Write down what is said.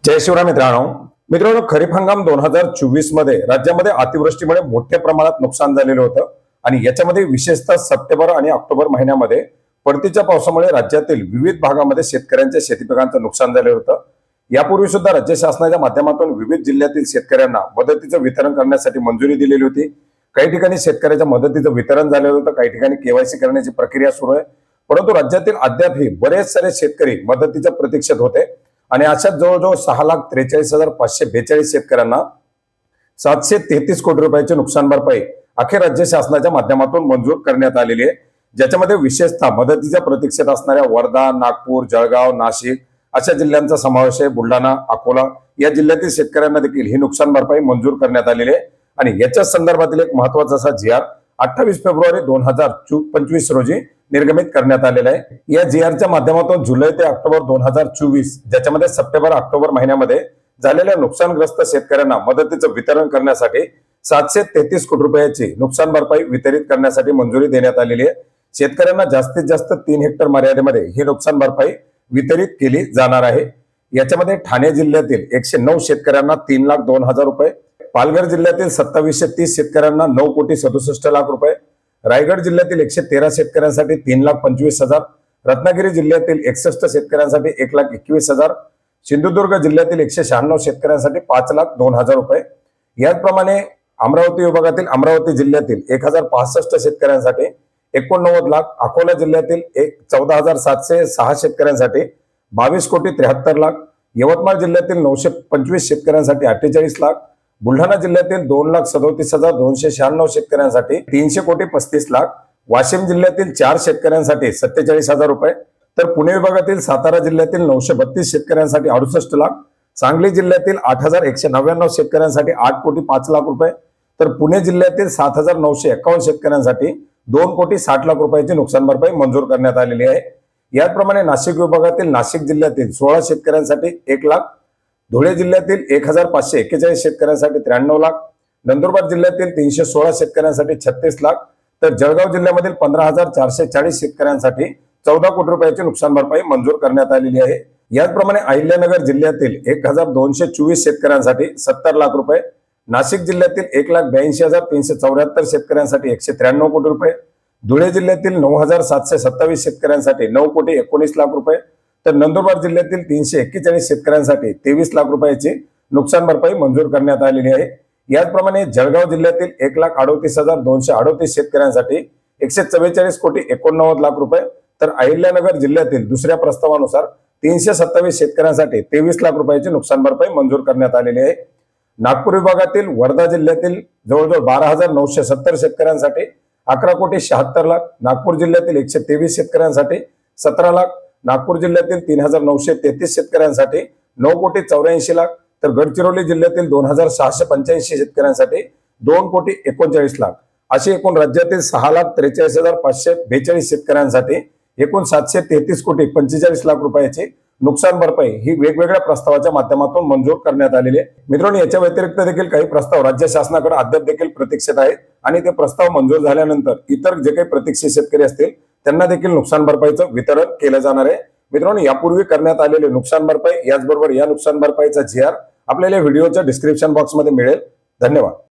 जय शिवराय मित्रांनो, खरीप हंगाम 2024 मध्ये राज्यामध्ये अतिवृष्टीमुळे मोठ्या प्रमाणात नुकसान झालेलं होतं आणि याच्यामध्ये विशेषतः सप्टेंबर आणि ऑक्टोबर महिन्यामध्ये परतीच्या पावसामुळे राज्यातील विविध भागामध्ये शेतकऱ्यांच्या शेती पिकांचं नुकसान झालेलं होतं। यापूर्वी सुद्धा राज्य शासनाच्या माध्यमातून विविध जिल्ह्यातील शेतकऱ्यांना मदतीचं वितरण करण्यासाठी मंजुरी दिलेली होती। काही ठिकाणी शेतकऱ्याच्या मदतीचं वितरण झालेलं होतं, काही ठिकाणी केवायसी करण्याची प्रक्रिया सुरू आहे, परंतु राज्यातील अद्यापही बरेच सारे शेतकरी मदतीच्या प्रतीक्षेत होते आणि अशाच जवळजवळ 6,43,542 शेतकऱ्यांना 733 कोटी रुपयाची नुकसान भरपाई अखेर राज्य शासनाच्या माध्यमातून मंजूर करण्यात आलेली आहे। ज्याच्यामध्ये विशेषतः मदतीच्या प्रतीक्षेत असणाऱ्या वर्धा, नागपूर, जळगाव, नाशिक अशा जिल्ह्यांचा समावेश आहे। बुलढाणा, अकोला या जिल्ह्यातील शेतकऱ्यांना देखील ही नुकसान भरपाई मंजूर करण्यात आलेली आहे आणि याच्या संदर्भातील एक महत्त्वाचा असा जी.आर. 28 फेब्रुवारी 2025 रोजी निर्गमित करण्यात आलेला आहे। या जी.आर.च्या माध्यमातून जुलै ते ऑक्टोबर 2024 ज्याच्यामध्ये सप्टेंबर ऑक्टोबर महिन्यामध्ये झालेल्या नुकसानग्रस्त शेतकऱ्यांना मदतीचं वितरण करण्यासाठी 733 कोटी रुपयाची नुकसान भरपाई वितरित करण्यासाठी मंजुरी देण्यात आलेली आहे। शेतकऱ्यांना जास्तीत जास्त 3 हेक्टर मर्यादेमध्ये ही नुकसान भरपाई वितरित केली जाणार आहे। याच्यामध्ये ठाणे जिल्ह्यातील 109 शेतकऱ्यांना 3,02,000 रुपये, पालघर जिल्ह्यातील 2730 शेतकऱ्यांना 9,67,00,000 रुपये, रायगड जिल्ह्यातील 113 शेतकऱ्यांसाठी 3,25,000, रत्नागिरी जिल्ह्यातील 61 शेतकऱ्यांसाठी 1,21,000, सिंधुदुर्ग जिल्ह्यातील 196 शेतकऱ्यांसाठी 5,02,000 रुपये। याचप्रमाणे अमरावती विभागातील अमरावती जिल्ह्यातील 1,065 शेतकऱ्यांसाठी 89 लाख, अकोला जिल्ह्यातील 14,706 शेतकऱ्यांसाठी 22,73,00,000, यवतमाळ जिल्ह्यातील 925 शेतकऱ्यांसाठी 48 लाख, बुलढाणा जिल्ह्यातील 2,37,296 शेतकऱ्यांसाठी 3,35,00,000, वाशिम जिल्ह्यातील 4 शेतकऱ्यांसाठी 47,000 रुपये, तर पुणे विभागातील सातारा जिल्ह्यातील 932 शेतकऱ्यांसाठी 68 लाख, सांगली जिल्ह्यातील 8,199 शेतकऱ्यांसाठी 8,05,00,000 रुपये, तर पुणे जिल्ह्यातील 7,951 शेतकऱ्यांसाठी 2,60,00,000 रुपयाची नुकसान भरपाई मंजूर करण्यात आलेली आहे। याचप्रमाणे नाशिक विभागातील नाशिक जिल्ह्यातील 16 शेतकऱ्यांसाठी 1 लाख, धुळे जिल्ह्यातील 1,541 शेतकऱ्यांसाठी 93 लाख, नंदुरबार जिल्ह्यातील 316 शेतकऱ्यांसाठी 36 लाख, तर जळगाव जिल्ह्यामधील 15,440 शेतकऱ्यांसाठी 14 कोटी रुपयाची नुकसान भरपाई मंजूर करण्यात आलेली आहे। याचप्रमाणे अहिल्यानगर जिल्ह्यातील 1,224 शेतकऱ्यांसाठी 70 लाख रुपये, नाशिक जिल्ह्यातील 1,82,374 शेतकऱ्यांसाठी 193 कोटी रुपये, धुळे जिल्ह्यातील 9,727 शेतकऱ्यांसाठी 9,19,00,000 रुपये, तर नंदुरबार जिल्ह्यातील 341 शेतकऱ्यांसाठी 23 लाख रुपयाची नुकसान भरपाई मंजूर करण्यात आलेली आहे। याचप्रमाणे जळगाव जिल्ह्यातील 1,38,238 शेतकऱ्यांसाठी 144,89,00,000 रुपये, तर अहिल्यानगर जिल्ह्यातील दुसऱ्या प्रस्तावानुसार 327 शेतकऱ्यांसाठी 23 लाख रुपयाची नुकसान भरपाई मंजूर करण्यात आलेली आहे। नागपूर विभागातील वर्धा जिल्ह्यातील जवळजवळ 12,970 शेतकऱ्यांसाठी 11,76,00,000, नागपूर जिल्ह्यातील 123 शेतकऱ्यांसाठी 17 लाख, नागपूर जिल्ह्यातील 3,933 शेतकऱ्यांसाठी 9,84,00,000, तर गडचिरोली जिल्ह्यातील 2,685 शेतकऱ्यांसाठी 2,39,00,000 अशी एकूण राज्यातील 6,43,542 शेतकऱ्यांसाठी एकूण 733,45,00,000 रुपयाची नुकसान भरपाई ही वेगवेगळ्या प्रस्तावाच्या माध्यमातून मंजूर करण्यात आलेली आहे। मित्रांनो, याच्या व्यतिरिक्त देखील काही प्रस्ताव राज्य शासनाकडे अद्याप देखील प्रतीक्षेत आहेत आणि ते प्रस्ताव मंजूर झाल्यानंतर इतर जे काही प्रतीक्षित शेतकरी असतील त्यांना देखील नुकसान भरपाईचं वितरण केलं जाणार आहे। मित्रांनो, यापूर्वी करण्यात आलेले नुकसान भरपाई याचबरोबर या नुकसान भरपाईचा जी.आर. आपल्याला व्हिडिओच्या डिस्क्रिप्शन बॉक्समध्ये मिळेल। धन्यवाद।